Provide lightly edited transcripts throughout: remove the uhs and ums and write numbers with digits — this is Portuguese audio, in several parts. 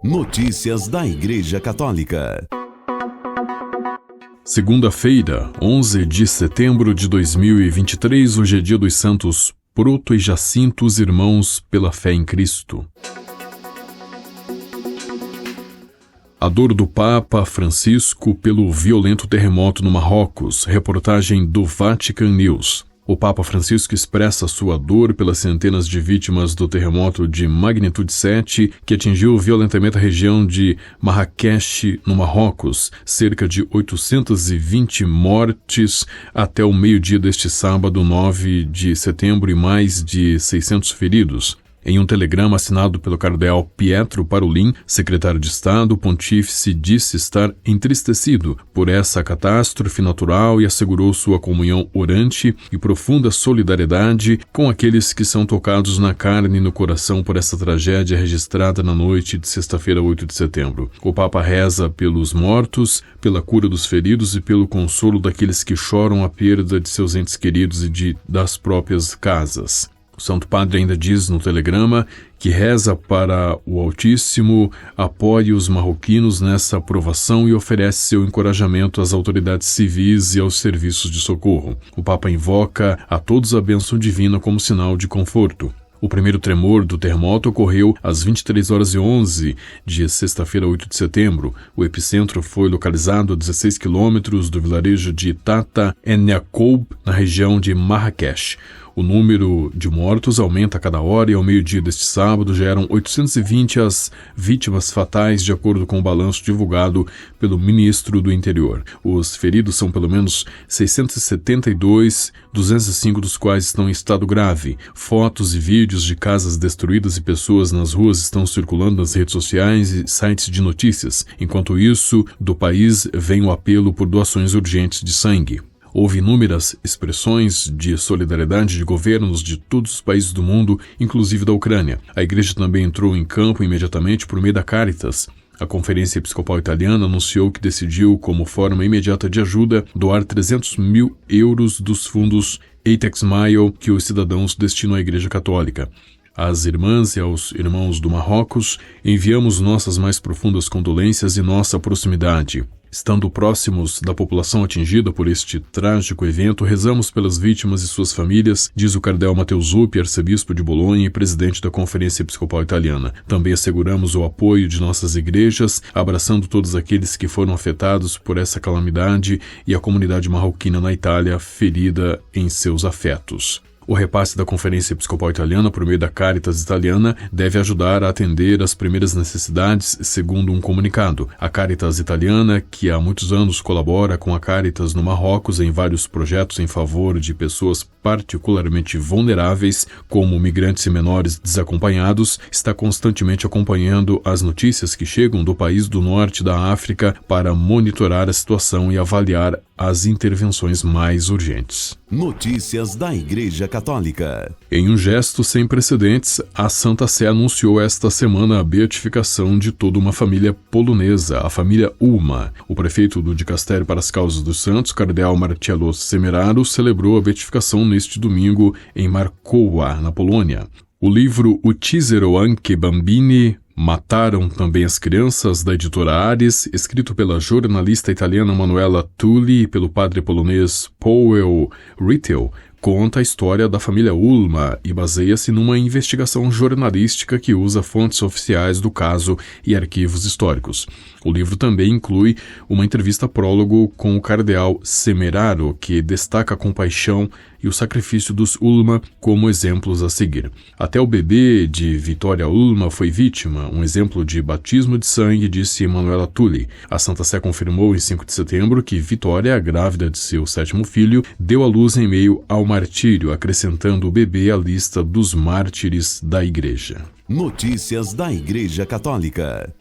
Notícias da Igreja Católica. Segunda-feira, 11 de setembro de 2023, hoje é dia dos santos Proto e Jacinto, os irmãos pela fé em Cristo. A dor do Papa Francisco pelo violento terremoto no Marrocos. Reportagem do Vatican News. O Papa Francisco expressa sua dor pelas centenas de vítimas do terremoto de magnitude 7 que atingiu violentamente a região de Marrakech, no Marrocos. Cerca de 820 mortes até o meio-dia deste sábado, 9 de setembro, e mais de 600 feridos. Em um telegrama assinado pelo cardeal Pietro Parolin, secretário de Estado, o pontífice disse estar entristecido por essa catástrofe natural e assegurou sua comunhão orante e profunda solidariedade com aqueles que são tocados na carne e no coração por essa tragédia registrada na noite de sexta-feira, 8 de setembro. O Papa reza pelos mortos, pela cura dos feridos e pelo consolo daqueles que choram a perda de seus entes queridos e das próprias casas. O Santo Padre ainda diz no telegrama que reza para o Altíssimo apoie os marroquinos nessa provação e oferece seu encorajamento às autoridades civis e aos serviços de socorro. O Papa invoca a todos a bênção divina como sinal de conforto. O primeiro tremor do terremoto ocorreu às 23h11 de sexta-feira, 8 de setembro. O epicentro foi localizado a 16 quilômetros do vilarejo de Tata En-Yacoub, na região de Marrakech. O número de mortos aumenta a cada hora e ao meio-dia deste sábado já eram 820 as vítimas fatais, de acordo com o balanço divulgado pelo ministro do Interior. Os feridos são pelo menos 672, 205 dos quais estão em estado grave. Fotos e vídeos de casas destruídas e pessoas nas ruas estão circulando nas redes sociais e sites de notícias. Enquanto isso, do país vem o apelo por doações urgentes de sangue. Houve inúmeras expressões de solidariedade de governos de todos os países do mundo, inclusive da Ucrânia. A Igreja também entrou em campo imediatamente por meio da Caritas. A Conferência Episcopal Italiana anunciou que decidiu, como forma imediata de ajuda, doar 300 mil euros dos fundos Eitex Maio que os cidadãos destinam à Igreja Católica. Às irmãs e aos irmãos do Marrocos, enviamos nossas mais profundas condolências e nossa proximidade. Estando próximos da população atingida por este trágico evento, rezamos pelas vítimas e suas famílias, diz o cardeal Matteo Zuppi, arcebispo de Bolonha e presidente da Conferência Episcopal Italiana. Também asseguramos o apoio de nossas igrejas, abraçando todos aqueles que foram afetados por essa calamidade e a comunidade marroquina na Itália, ferida em seus afetos. O repasse da Conferência Episcopal Italiana por meio da Caritas Italiana deve ajudar a atender às primeiras necessidades, segundo um comunicado. A Caritas Italiana, que há muitos anos colabora com a Caritas no Marrocos em vários projetos em favor de pessoas particularmente vulneráveis, como migrantes e menores desacompanhados, está constantemente acompanhando as notícias que chegam do país do norte da África para monitorar a situação e avaliar as intervenções mais urgentes. Notícias da Igreja Católica. Em um gesto sem precedentes, a Santa Sé anunciou esta semana a beatificação de toda uma família polonesa, a família Ulma. O prefeito do Dicastério para as Causas dos Santos, cardeal Marcello Semeraro, celebrou a beatificação neste domingo em Markowa, na Polônia. O livro Uccisero anche bambini, Mataram também as crianças, da editora Ares, escrito pela jornalista italiana Manuela Tulli e pelo padre polonês Powell Rittel, conta a história da família Ulma e baseia-se numa investigação jornalística que usa fontes oficiais do caso e arquivos históricos. O livro também inclui uma entrevista prólogo com o cardeal Semeraro, que destaca a compaixão e o sacrifício dos Ulma como exemplos a seguir. Até o bebê de Vitória Ulma foi vítima, um exemplo de batismo de sangue, disse Manuela Tulli. A Santa Sé confirmou em 5 de setembro que Vitória, grávida de seu 7º filho, deu à luz em meio ao martírio, acrescentando o bebê à lista dos mártires da Igreja. Notícias da Igreja Católica.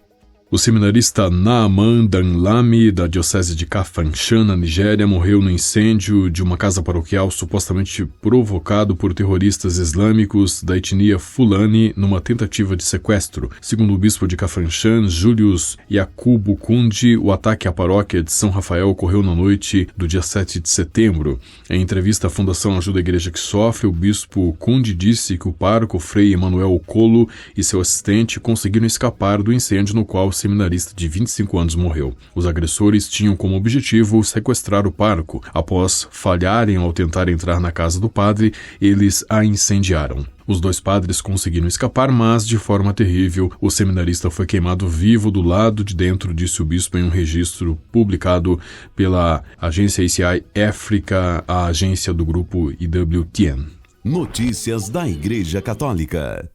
O seminarista Naaman Danlami, da diocese de Kafanchan, na Nigéria, morreu no incêndio de uma casa paroquial supostamente provocado por terroristas islâmicos da etnia Fulani numa tentativa de sequestro. Segundo o bispo de Kafanchan, Julius Yakubu Kundi, o ataque à paróquia de São Rafael ocorreu na noite do dia 7 de setembro. Em entrevista à Fundação Ajuda a Igreja que Sofre, o bispo Kundi disse que o pároco Frei Emanuel Okolo e seu assistente conseguiram escapar do incêndio no qual o seminarista de 25 anos morreu. Os agressores tinham como objetivo sequestrar o pároco. Após falharem ao tentar entrar na casa do padre, eles a incendiaram. Os 2 padres conseguiram escapar, mas, de forma terrível, o seminarista foi queimado vivo do lado de dentro, disse o bispo em um registro publicado pela agência ACI África, a agência do grupo IWTN. Notícias da Igreja Católica.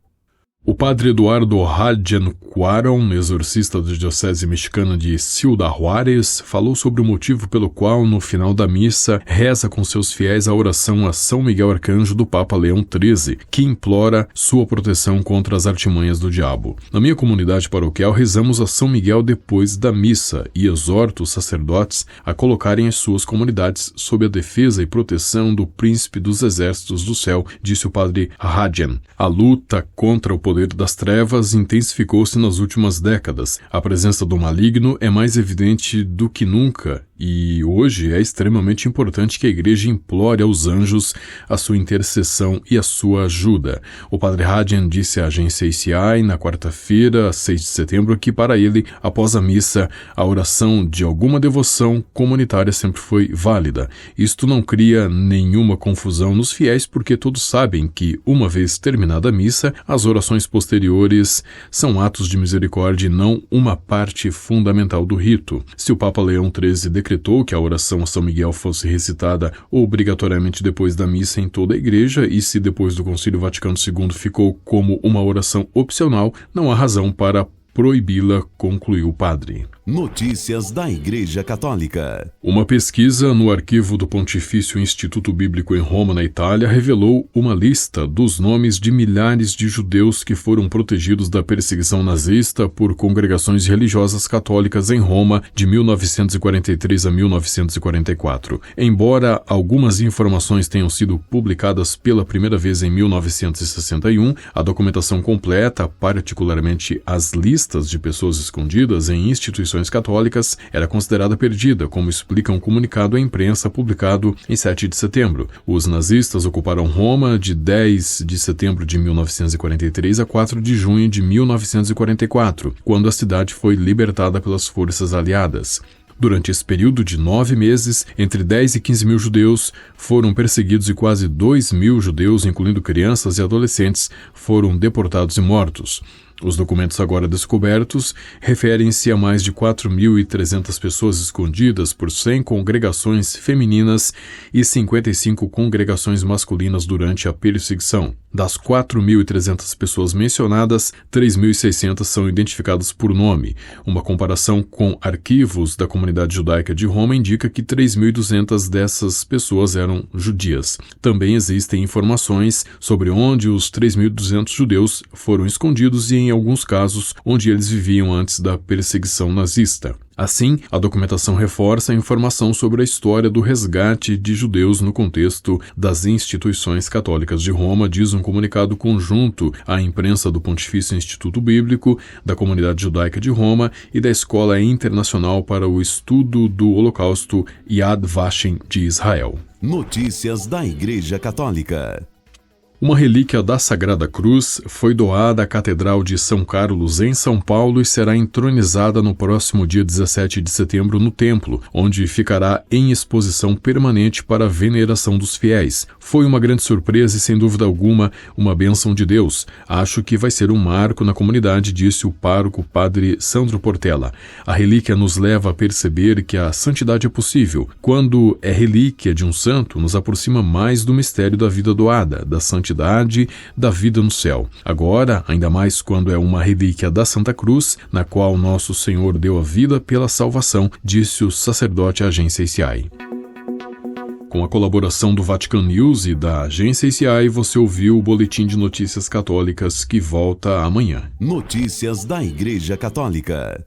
O padre Eduardo Hadjian Cuaron, exorcista da diocese mexicana de Ciudad Juárez, falou sobre o motivo pelo qual, no final da missa, reza com seus fiéis a oração a São Miguel Arcanjo do Papa Leão XIII, que implora sua proteção contra as artimanhas do diabo. Na minha comunidade paroquial, rezamos a São Miguel depois da missa e exorto os sacerdotes a colocarem as suas comunidades sob a defesa e proteção do príncipe dos exércitos do céu, disse o padre Hadjian. A luta contra o poder das trevas intensificou-se nas últimas décadas. A presença do maligno é mais evidente do que nunca e hoje é extremamente importante que a Igreja implore aos anjos a sua intercessão e a sua ajuda. O padre Hadjian disse à agência ACI na quarta-feira, 6 de setembro, que para ele, após a missa, a oração de alguma devoção comunitária sempre foi válida. Isto não cria nenhuma confusão nos fiéis, porque todos sabem que, uma vez terminada a missa, as orações posteriores são atos de misericórdia e não uma parte fundamental do rito. Se o Papa Leão XIII decretou que a oração a São Miguel fosse recitada obrigatoriamente depois da missa em toda a igreja, e se depois do Concílio Vaticano II ficou como uma oração opcional, não há razão para proibi-la, concluiu o padre. Notícias da Igreja Católica. Uma pesquisa no arquivo do Pontifício Instituto Bíblico em Roma, na Itália, revelou uma lista dos nomes de milhares de judeus que foram protegidos da perseguição nazista por congregações religiosas católicas em Roma de 1943 a 1944. Embora algumas informações tenham sido publicadas pela primeira vez em 1961, a documentação completa, particularmente as listas de pessoas escondidas em instituições católicas, era considerada perdida, como explica um comunicado à imprensa publicado em 7 de setembro. Os nazistas ocuparam Roma de 10 de setembro de 1943 a 4 de junho de 1944, quando a cidade foi libertada pelas forças aliadas. Durante esse período de 9 meses, entre 10 e 15 mil judeus foram perseguidos e quase 2 mil judeus, incluindo crianças e adolescentes, foram deportados e mortos. Os documentos agora descobertos referem-se a mais de 4.300 pessoas escondidas por 100 congregações femininas e 55 congregações masculinas durante a perseguição. Das 4.300 pessoas mencionadas, 3.600 são identificadas por nome. Uma comparação com arquivos da comunidade judaica de Roma indica que 3.200 dessas pessoas eram judias. Também existem informações sobre onde os 3.200 judeus foram escondidos e, em alguns casos, onde eles viviam antes da perseguição nazista. Assim, a documentação reforça a informação sobre a história do resgate de judeus no contexto das instituições católicas de Roma, diz um comunicado conjunto à imprensa do Pontifício Instituto Bíblico, da Comunidade Judaica de Roma e da Escola Internacional para o Estudo do Holocausto Yad Vashem de Israel. Notícias da Igreja Católica. Uma relíquia da Sagrada Cruz foi doada à Catedral de São Carlos, em São Paulo, e será entronizada no próximo dia 17 de setembro no templo, onde ficará em exposição permanente para a veneração dos fiéis. Foi uma grande surpresa e, sem dúvida alguma, uma bênção de Deus. Acho que vai ser um marco na comunidade, disse o pároco padre Sandro Portela. A relíquia nos leva a perceber que a santidade é possível. Quando é relíquia de um santo, nos aproxima mais do mistério da vida doada, da santidade, da vida no céu. Agora, ainda mais quando é uma relíquia da Santa Cruz, na qual nosso Senhor deu a vida pela salvação, disse o sacerdote à agência ACI. Com a colaboração do Vatican News e da agência ACI, você ouviu o Boletim de Notícias Católicas, que volta amanhã. Notícias da Igreja Católica.